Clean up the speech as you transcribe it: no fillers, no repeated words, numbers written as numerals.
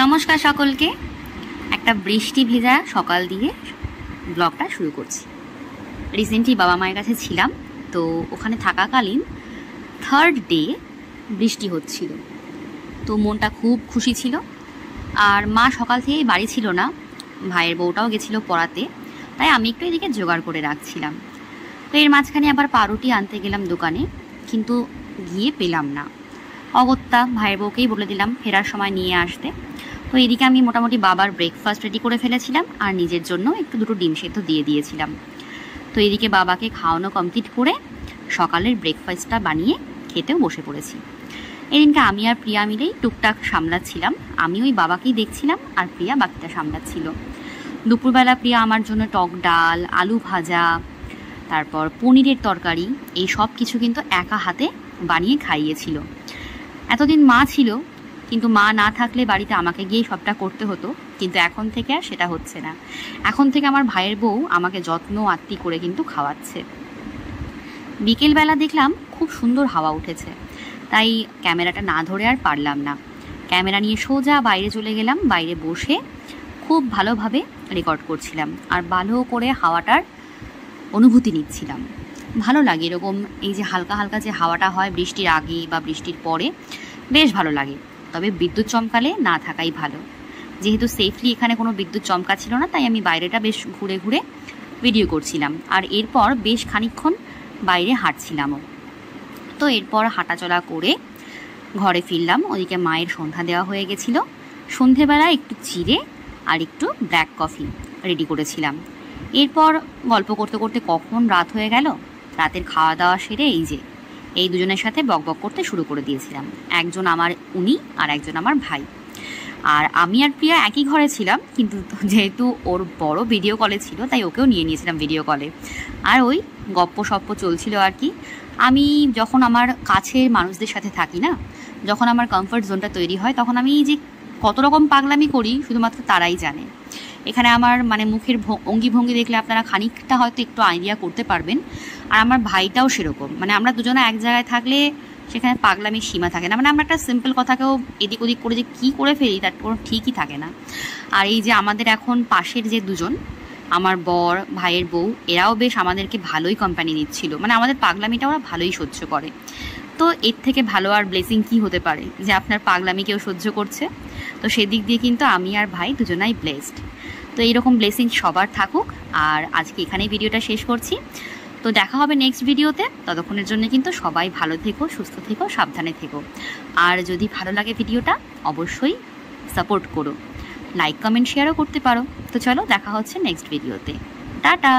নমস্কার সকলকে। একটা বৃষ্টি ভেজা সকাল দিয়ে ব্লগটা শুরু করছি। রিসেন্টলি বাবা মায়ের কাছে ছিলাম, তো ওখানে থাকাকালীন থার্ড ডে বৃষ্টি হচ্ছিল, তো মনটা খুব খুশি ছিল। আর মা সকাল থেকেই বাড়ি ছিল না, ভাইয়ের বউটাও গেছিলো পড়াতে, তাই আমি একটু এদিকে জোগাড় করে রাখছিলাম। তো এর মাঝখানে আবার পাউরুটি আনতে গেলাম দোকানে, কিন্তু গিয়ে পেলাম না। অগত্যা ভাইয়ের বউকেই বলে দিলাম ফেরার সময় নিয়ে আসতে। তো এদিকে আমি মোটামুটি বাবার ব্রেকফাস্ট রেডি করে ফেলেছিলাম, আর নিজের জন্য একটু দুটো ডিম সেদ্ধ দিয়ে দিয়েছিলাম। তো এদিকে বাবাকে খাওয়ানো কমপ্লিট করে সকালের ব্রেকফাস্টটা বানিয়ে খেতেও বসে পড়েছি। এদিনকে আমি আর প্রিয়া মিলেই টুকটাক সামলাচ্ছিলাম। আমি ওই বাবাকেই দেখছিলাম আর প্রিয়া বাকিটা সামলাচ্ছিল। দুপুরবেলা প্রিয়া আমার জন্য টক ডাল, আলু ভাজা, তারপর পনিরের তরকারি, এই সব কিছু কিন্তু একা হাতে বানিয়ে খাইয়েছিল। এতদিন মা ছিল, কিন্তু মা না থাকলে বাড়িতে আমাকে গিয়ে সবটা করতে হতো, কিন্তু এখন থেকে আর সেটা হচ্ছে না। এখন থেকে আমার ভাইয়ের বউ আমাকে যত্ন আত্তি করে কিন্তু খাওয়াচ্ছে। বিকেলবেলা দেখলাম খুব সুন্দর হাওয়া উঠেছে, তাই ক্যামেরাটা না ধরে আর পারলাম না। ক্যামেরা নিয়ে সোজা বাইরে চলে গেলাম। বাইরে বসে খুব ভালোভাবে রেকর্ড করছিলাম আর ভালো করে হাওয়াটার অনুভূতি নিচ্ছিলাম। ভালো লাগে এরকম, এই যে হালকা হালকা যে হাওয়াটা হয় বৃষ্টির আগে বা বৃষ্টির পরে, বেশ ভালো লাগে। তবে বিদ্যুৎ চমকালে না থাকাই ভালো। যেহেতু সেফলি এখানে কোনো বিদ্যুৎ চমকা ছিল না, তাই আমি বাইরেটা বেশ ঘুরে ঘুরে ভিডিও করছিলাম। আর এরপর বেশ খানিকক্ষণ বাইরে হাঁটছিলামও। তো এরপর হাঁটাচলা করে ঘরে ফিরলাম। ওদিকে মায়ের সন্ধ্যা দেওয়া হয়ে গেছিলো। সন্ধেবেলা একটু চিড়ে আর একটু ব্ল্যাক কফি রেডি করেছিলাম। এরপর গল্প করতে করতে কখন রাত হয়ে গেল। রাতের খাওয়া দাওয়া সেরে এই দুজনের সাথে বকবক করতে শুরু করে দিয়েছিলাম। একজন আমার উনি আর একজন আমার ভাই। আর আমি আর প্রিয়া একই ঘরে ছিলাম, কিন্তু যেহেতু ওর বড় ভিডিও কলে ছিল, তাই ওকেও নিয়ে নিয়েছিলাম ভিডিও কলে। আর ওই গপ্প সপ্প চলছিল আর কি। আমি যখন আমার কাছের মানুষদের সাথে থাকি না, যখন আমার কমফর্ট জোনটা তৈরি হয়, তখন আমি যে কত রকম পাগলামি করি শুধুমাত্র তারাই জানে। এখানে আমার মুখের অঙ্গি ভঙ্গি দেখলে আপনারা খানিকটা হয়তো একটু আইডিয়া করতে পারবেন। আর আমার ভাইটাও সেরকম, আমরা দুজনে এক জায়গায় থাকলে সেখানে পাগলামির সীমা থাকে না। আমরা একটা সিম্পল কথাকেও এদিক ওদিক করে যে কী করে ফেলি তার কোনো ঠিকই থাকে না। আর এই যে আমাদের এখন পাশের যে দুজন, আমার বর, ভাইয়ের বউ, এরাও বেশ আমাদেরকে ভালোই কোম্পানি দিচ্ছিল। আমাদের পাগলামিটা ওরা ভালোই সহ্য করে। তো এর থেকে ভালো আর ব্লেসিং কি হতে পারে যে আপনার পাগলামি কেউ সহ্য করছে। তো সেদিক দিয়ে কিন্তু আমি আর ভাই দুজনাই ব্লেসড। তো এইরকম ব্লেসিং সবার থাকুক। আর আজকে এখানেই ভিডিওটা শেষ করছি। তো দেখা হবে নেক্সট ভিডিওতে। ততক্ষণের জন্য কিন্তু সবাই ভালো থেকো, সুস্থ থেকো, সাবধানে থেকো। আর যদি ভালো লাগে ভিডিওটা অবশ্যই সাপোর্ট করো, লাইক কমেন্ট শেয়ারও করতে পারো। তো চলো, দেখা হচ্ছে নেক্সট ভিডিওতে। টাটা।